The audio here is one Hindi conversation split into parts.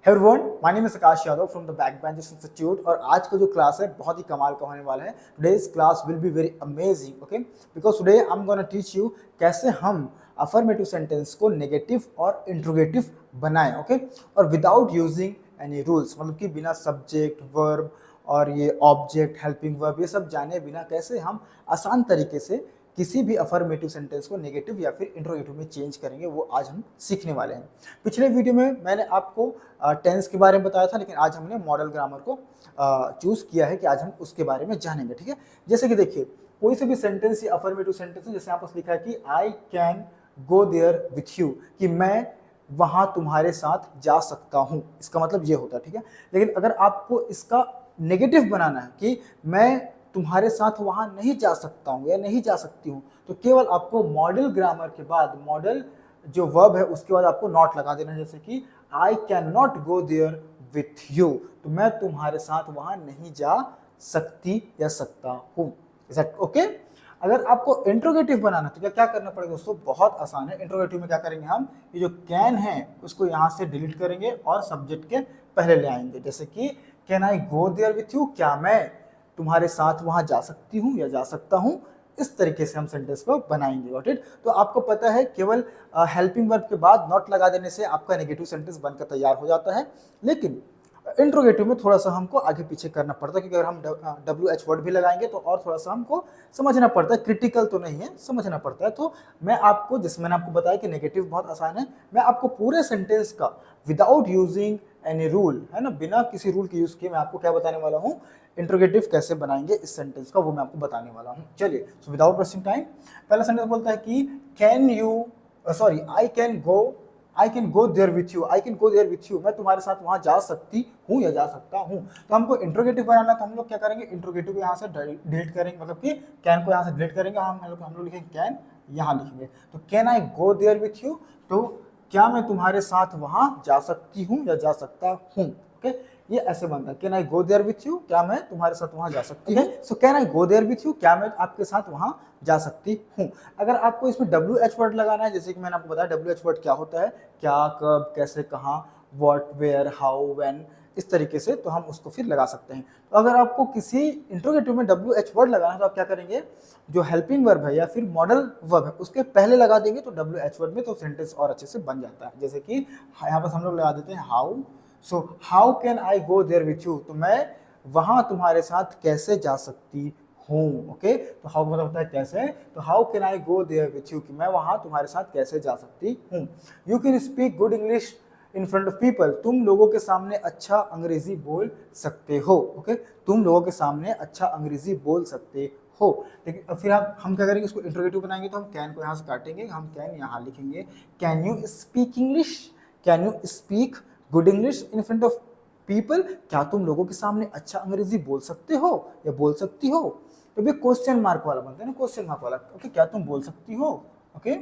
Everyone, my name is Akash Yadav from the back benchers institute. और आज का जो क्लास है बहुत ही कमाल का होने वाला है। Today's class will be very amazing, okay, because today I am gonna teach you कैसे हम अफर्मेटिव सेंटेंस को नेगेटिव और इंट्रोगेटिव बनाएं, ओके, और विदाउट यूजिंग एनी रूल्स, मतलब कि बिना सब्जेक्ट, वर्ब और ये ऑब्जेक्ट, हेल्पिंग वर्ब, ये सब जाने बिना कैसे हम आसान तरीके से किसी भी अफर्मेटिव सेंटेंस को नेगेटिव या फिर इंट्रोगेटिव में चेंज करेंगे, वो आज हम सीखने वाले हैं। पिछले वीडियो में मैंने आपको टेंस के बारे में बताया था, लेकिन आज हमने मॉडल ग्रामर को चूज किया है कि आज हम उसके बारे में जानेंगे। ठीक है, जैसे कि देखिए, कोई से भी सेंटेंस या अफर्मेटिव सेंटेंस है, जैसे यहाँ पर लिखा है कि I can go there with you, कि मैं वहां तुम्हारे साथ जा सकता हूं, इसका मतलब ये होता है। ठीक है, लेकिन अगर आपको इसका नेगेटिव बनाना है कि मैं तुम्हारे साथ वहां नहीं जा सकता हूं या नहीं जा सकती हूं, तो केवल आपको मॉडल ग्रामर के बाद, मॉडल जो वर्ब है उसके बाद आपको नॉट लगा देना है। जैसे कि I can not go there with you, तो मैं तुम्हारे साथ वहां नहीं जा सकती या सकता हूं। Is that okay? अगर आपको इंट्रोगेटिव बनाना है तो क्या करना पड़ेगा दोस्तों? बहुत आसान है। इंट्रोगेटिव में क्या करेंगे हम, ये जो कैन है उसको यहां से डिलीट करेंगे और सब्जेक्ट के पहले ले आएंगे। जैसे कि can I go there with you, क्या मैं तुम्हारे साथ वहां जा सकती हूँ या जा सकता हूँ। इस तरीके से हम सेंटेंस को बनाएंगे। Got it? तो आपको पता है केवल हेल्पिंग वर्ब के बाद नॉट लगा देने से आपका नेगेटिव सेंटेंस बनकर तैयार हो जाता है। लेकिन इंट्रोगेटिव में थोड़ा सा हमको आगे पीछे करना पड़ता है, क्योंकि अगर हम WH वर्ड भी लगाएंगे तो और थोड़ा सा हमको समझना पड़ता है। क्रिटिकल तो नहीं है, समझना पड़ता है। तो मैं आपको, जैसे मैंने आपको बताया कि नेगेटिव बहुत आसान है, मैं आपको पूरे सेंटेंस का विदाउट यूजिंग एनी रूल, है ना, बिना किसी रूल के यूज किए मैं आपको क्या बताने वाला हूँ, इंट्रोगेटिव कैसे बनाएंगे इस सेंटेंस का, वो मैं आपको बताने वाला हूँ। चलिए, सो विदाउट वेस्टिंग टाइम, पहला सेंटेंस बोलता है कि can you, sorry, I can go there with you, I can go there with you, मैं तुम्हारे साथ वहां जा सकती हूँ या जा सकता हूँ। तो हमको इंट्रोगेटिव बनाना, तो हम लोग क्या करेंगे, इंट्रोगेटिव यहाँ से डिलीट करेंगे, मतलब कि कैन को यहाँ से डिलीट करेंगे, हम लोग लिखेंगे कैन, यहाँ लिखेंगे। तो can I go there with you, तो क्या मैं तुम्हारे साथ वहां जा सकती हूँ या जा सकता हूँ। ओके, ये ऐसे बनता है, can I go there with you, क्या मैं तुम्हारे साथ वहां जा सकती हूँ। So can I go there with you, क्या मैं आपके साथ वहां जा सकती हूँ। अगर आपको इसमें WH वर्ड लगाना है, जैसे कि मैंने आपको बताया WH वर्ड क्या होता है, क्या, कब, कैसे, कहाँ, व्हाट, वेयर, हाउ, व्हेन, इस तरीके से, तो हम उसको फिर लगा सकते हैं। तो अगर आपको किसी इंट्रोगेटिव में WH वर्ड लगाना है तो आप क्या करेंगे, जो हेल्पिंग वर्ब है या फिर मॉडल वर्ब है उसके पहले लगा देंगे तो WH वर्ड में, तो सेंटेंस और अच्छे से बन जाता है। जैसे कि यहाँ पर हम लोग लगा देते हैं how, so how can I go there with you, तो मैं वहां तुम्हारे साथ कैसे जा सकती हूँ। ओके, तो हाउ मतलब होता है कैसे, तो how can I go there with you, कि मैं वहां तुम्हारे साथ कैसे जा सकती हूँ। You can speak good English in front of people, तुम लोगों के सामने अच्छा अंग्रेजी बोल सकते हो। ओके, तुम लोगों के सामने अच्छा अंग्रेजी बोल सकते हो। लेकिन फिर हम क्या करेंगे, इसको इंट्रोगेटिव बनाएंगे, तो हम कैन को यहाँ से काटेंगे, हम कैन यहाँ लिखेंगे can you speak English, can you speak good English in front of people, क्या तुम लोगों के सामने अच्छा अंग्रेजी बोल सकते हो या बोल सकती हो। तो भी क्वेश्चन मार्क वाला बनता है ना, क्वेश्चन मार्क वाला। ओके, क्या तुम बोल सकती हो। ओके,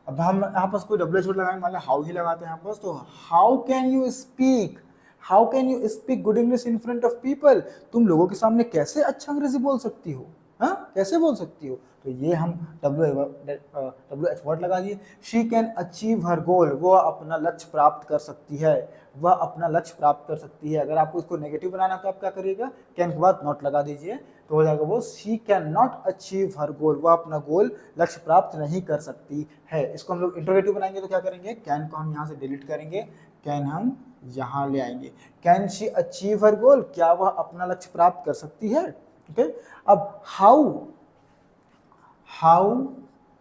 अब हम यहाँ पर कोई WH वर्ड लगाएंगे, मान लो हाउ ही लगाते हैं यहाँ पर, तो how can you speak, how can you speak good English in front of people, तुम लोगों के सामने कैसे अच्छा अंग्रेजी बोल सकती हो, हाँ, कैसे बोल सकती हो। तो ये हम WH वर्ड लगा दिए। शी कैन अचीव हर गोल, वह अपना लक्ष्य प्राप्त कर सकती है, वह अपना लक्ष्य प्राप्त कर सकती है। अगर आपको इसको नेगेटिव बनाना तो आप क्या करिएगा, कैन के बाद नॉट लगा दीजिए, तो हो जाएगा वो शी कैन नॉट अचीव हर गोल, वह अपना गोल, लक्ष्य प्राप्त नहीं कर सकती है। इसको हम लोग इंट्रोगेटिव बनाएंगे तो क्या करेंगे, कैन को हम यहाँ से डिलीट करेंगे, कैन हम यहाँ ले आएंगे। कैन शी अचीव हर गोल, क्या वह अपना लक्ष्य प्राप्त कर सकती है। ओके, अब हाउ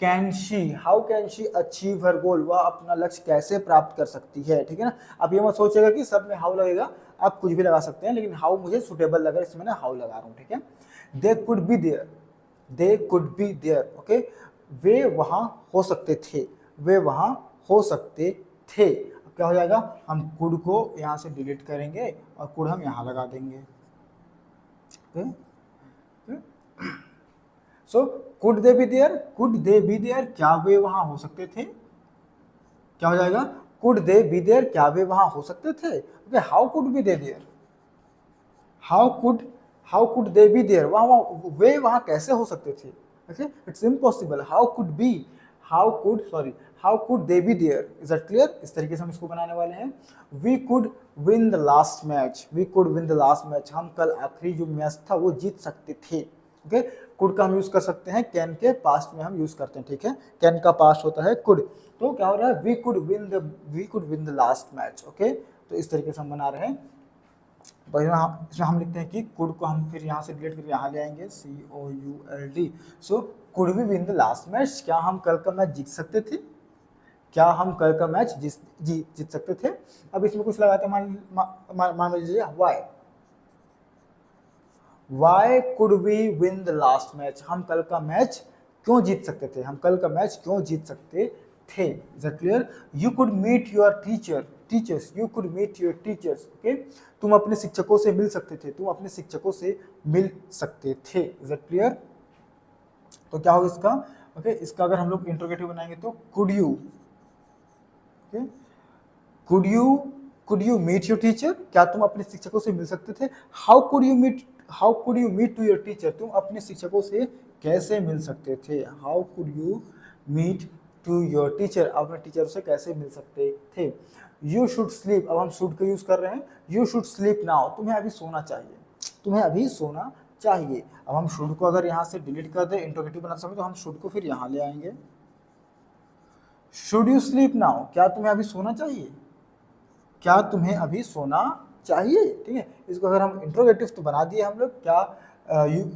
कैन शी अचीव हर गोल, वह अपना लक्ष्य कैसे प्राप्त कर सकती है। ठीक है ना, आप ये मत सोचिएगा कि सब में हाउ लगेगा, आप कुछ भी लगा सकते हैं, लेकिन हाउ मुझे सुटेबल लगा इसमें, ना हाउ लगा रहा हूँ। ठीक है, they could be there, okay, वे वहां हो सकते थे, वे वहां हो सकते थे। क्या हो जाएगा, हम कुड को यहाँ से डिलीट करेंगे और कुड हम यहाँ लगा देंगे। okay? So could they be there, क्या वे वहां हो सकते थे। क्या हो जाएगा, कुड दे बी देयर, क्या वे वहां हो सकते थे। Okay, how could be they there, how could they be there, वे वहां कैसे हो सकते थे। Okay, it's impossible, how how could they be there, is that clear? इस तरीके से हम इसको बनाने वाले हैं। We could win the last match, we could win the last match, हम कल आखिरी जो मैच था वो जीत सकते थे। ओके, कुड का हम यूज कर सकते हैं, कैन के पास्ट में हम यूज करते हैं, ठीक है, कैन का पास्ट होता है कुड। तो क्या हो रहा है, we could win the last match. Okay, तो इस तरीके से हम बना रहे हैं। तो इसमें हम लिखते हैं कि कुड को हम फिर यहाँ से डिलीट करके यहाँ ले आएंगे, COULD। So could we win the last match, क्या हम कल का मैच जीत सकते थे, क्या हम कल का मैच जीत सकते थे। अब इसमें कुछ लगाते हैं, मान लीजिए why could we win the last match, हम कल का मैच क्यों जीत सकते थे, हम कल का मैच क्यों जीत सकते थे। Is it clear? You could meet your teachers, you could meet your teachers. Okay, तुम अपने शिक्षकों से मिल सकते थे, तुम अपने शिक्षकों से मिल सकते थे। Is it clear? तो क्या होगा इसका? ओके, इसका अगर हम लोग इंट्रोगेटिव बनाएंगे तो could you, okay, could you meet your teacher, क्या तुम अपने शिक्षकों से मिल सकते थे। How could you meet to your teacher, तुम अपने शिक्षकों से कैसे मिल सकते थे। How could you meet to your teacher, अपने टीचर से कैसे मिल सकते थे। यू शुड स्लीप, अब हम शुड का यूज कर रहे हैं, यू शुड स्लीप नाउ, तुम्हें अभी सोना चाहिए, तुम्हें अभी सोना चाहिए। अब हम शुड को अगर यहाँ से डिलीट कर दे, इंट्रोगेटिव बना सकते तो हम शुड को फिर यहाँ ले आएंगे। शुड यू स्लीप नाउ, क्या तुम्हें अभी सोना चाहिए, क्या तुम्हें अभी सोना चाहिए, ठीक है। इसको अगर हम इंट्रोगेटिव तो बना दिए हम लोग, क्या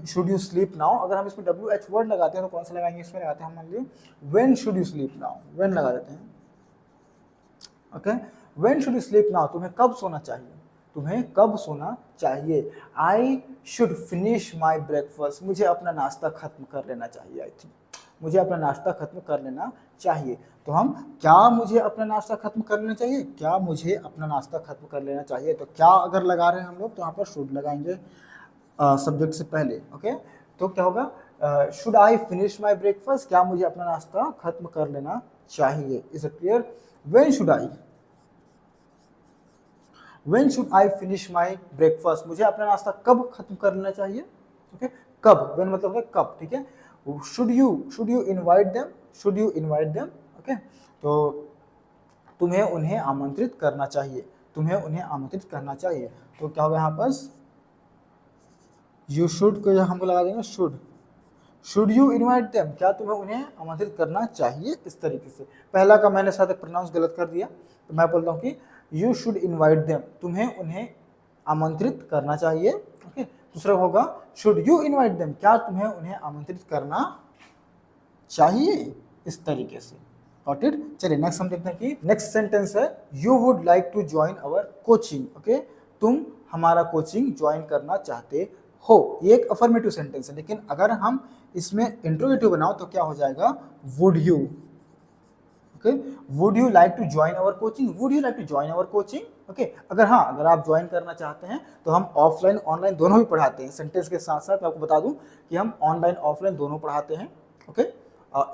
शुड यू स्लीप नाउ। अगर हम इसमें WH वर्ड लगाते हैं तो कौन सा लगाएंगे, इसमें लगाते हैं हम, मान लीजिए when should you sleep now, when लगा देते हैं। Okay, when should you sleep now, तुम्हें कब सोना चाहिए, तुम्हें कब सोना चाहिए। I should finish my breakfast, मुझे अपना नाश्ता खत्म कर लेना चाहिए। आई थिंक मुझे अपना नाश्ता खत्म कर लेना चाहिए। तो हम क्या मुझे अपना नाश्ता खत्म कर लेना चाहिए, क्या मुझे अपना नाश्ता खत्म कर लेना चाहिए। तो क्या अगर लगा रहे हैं हम लोग तो यहाँ पर शुड लगाएंगे सब्जेक्ट से पहले। ओके, तो क्या होगा, should I finish my breakfast, क्या मुझे अपना नाश्ता खत्म कर लेना चाहिए। Is it clear? When should I finish my breakfast, मुझे अपना नाश्ता कब खत्म कर लेना चाहिए। ओके, कब, व्हेन मतलब है कब, ठीक है। Should you invite them, okay, तो तुम्हें उन्हें आमंत्रित करना चाहिए, तुम्हें उन्हें आमंत्रित करना चाहिए। तो क्या होगा यहाँ पर, यू शुड को हमको लगा देंगे शुड यू इनवाइट देम, क्या तुम्हें उन्हें आमंत्रित करना चाहिए। इस तरीके से पहला का मैंने शायद प्रोनाउंस गलत कर दिया, तो मैं बोलता हूँ कि यू शुड इनवाइट देम, तुम्हें उन्हें आमंत्रित करना चाहिए। ओके, दूसरा होगा शुड यू इनवाइट देम, क्या तुम्हें उन्हें आमंत्रित करना चाहिए। इस तरीके से गॉट इट। चलिए नेक्स्ट हम देखते हैं कि नेक्स्ट सेंटेंस है you would like to join our coaching. Okay, तुम हमारा कोचिंग ज्वाइन करना चाहते हो, ये एक अफर्मेटिव सेंटेंस है। लेकिन अगर हम इसमें इंट्रोगेटिव बनाओ तो क्या हो जाएगा, would you. Okay, would you like to join our coaching, would you like to join our coaching. Okay, अगर आप ज्वाइन करना चाहते हैं तो हम ऑफलाइन ऑनलाइन दोनों भी पढ़ाते हैं। सेंटेंस के साथ साथ आपको बता दूं कि हम ऑनलाइन ऑफलाइन दोनों पढ़ाते हैं। ओके,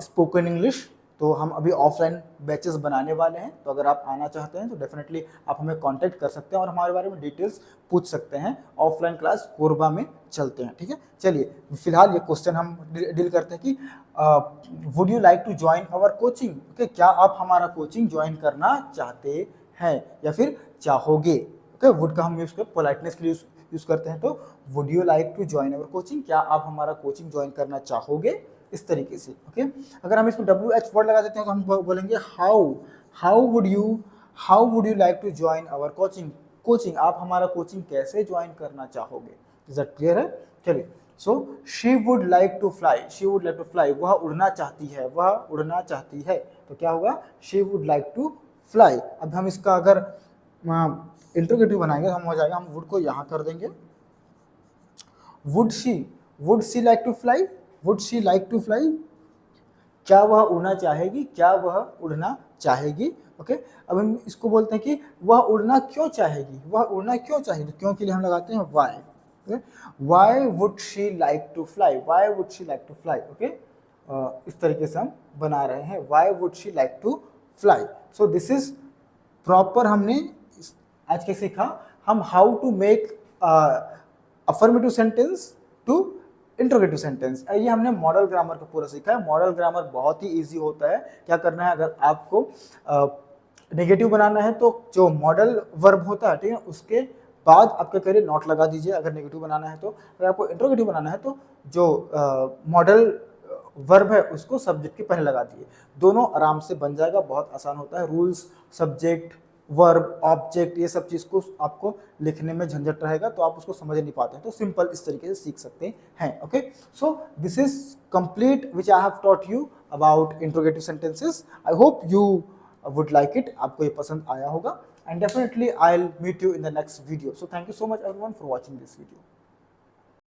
स्पोकन इंग्लिश तो हम अभी ऑफलाइन बैचेस बनाने वाले हैं, तो अगर आप आना चाहते हैं तो डेफिनेटली आप हमें कांटेक्ट कर सकते हैं और हमारे बारे में डिटेल्स पूछ सकते हैं। ऑफलाइन क्लास कोरबा में चलते हैं, ठीक है। चलिए फिलहाल ये क्वेश्चन हम डील करते हैं कि would you like to join our coaching. Okay, क्या आप हमारा कोचिंग ज्वाइन करना चाहते हैं या फिर चाहोगे। ओके, वुड का हम यूज कर पोलाइटनेस के लिए यूज करते हैं, तो would you like to join our coaching, क्या आप हमारा कोचिंग ज्वाइन करना चाहोगे। इस तरीके से। ओके, अगर हम इसमें WH वर्ड लगा देते हैं तो हम बोलेंगे how would you like to join our coaching, आप हमारा कोचिंग कैसे ज्वाइन करना चाहोगे। इज दैट क्लियर है। चलिए, so she would like to fly, वह उड़ना चाहती है, तो क्या होगा, she would like to fly. अब हम इसका अगर इंट्रोगेटिव बनाएंगे हम हो जाएगा, हम वुड को यहाँ कर देंगे, would she like to fly, would she like to fly, क्या वह उड़ना चाहेगी। ओके, अब हम इसको बोलते हैं कि वह उड़ना क्यों चाहेगी, तो क्यों के लिए हम लगाते हैं why would she like to fly, okay, इस तरीके से हम बना रहे हैं, why would she like to fly. So this is proper, हमने आज के सीखा हम how to make affirmative sentence to interrogative sentence, ये हमने मॉडल ग्रामर का पूरा सीखा है। मॉडल ग्रामर बहुत ही इजी होता है। क्या करना है, अगर आपको नेगेटिव बनाना है तो जो मॉडल वर्ब होता है, ठीक है, उसके बाद आप क्या करिए, नॉट लगा दीजिए अगर नेगेटिव बनाना है तो। अगर आपको इंट्रोगेटिव बनाना है तो जो मॉडल वर्ब है उसको सब्जेक्ट के पहले लगा दिए, दोनों आराम से बन जाएगा। बहुत आसान होता है। रूल्स, सब्जेक्ट, वर्ब, ऑब्जेक्ट, ये सब चीज़ को आपको लिखने में झंझट रहेगा तो आप उसको समझ नहीं पाते हैं, तो सिंपल इस तरीके से सीख सकते हैं। Okay, so this is complete which I have taught you about interrogative sentences. I hope you would like it, आपको ये पसंद आया होगा, and definitely I'll meet you in the next video. So thank you so much everyone for watching this video.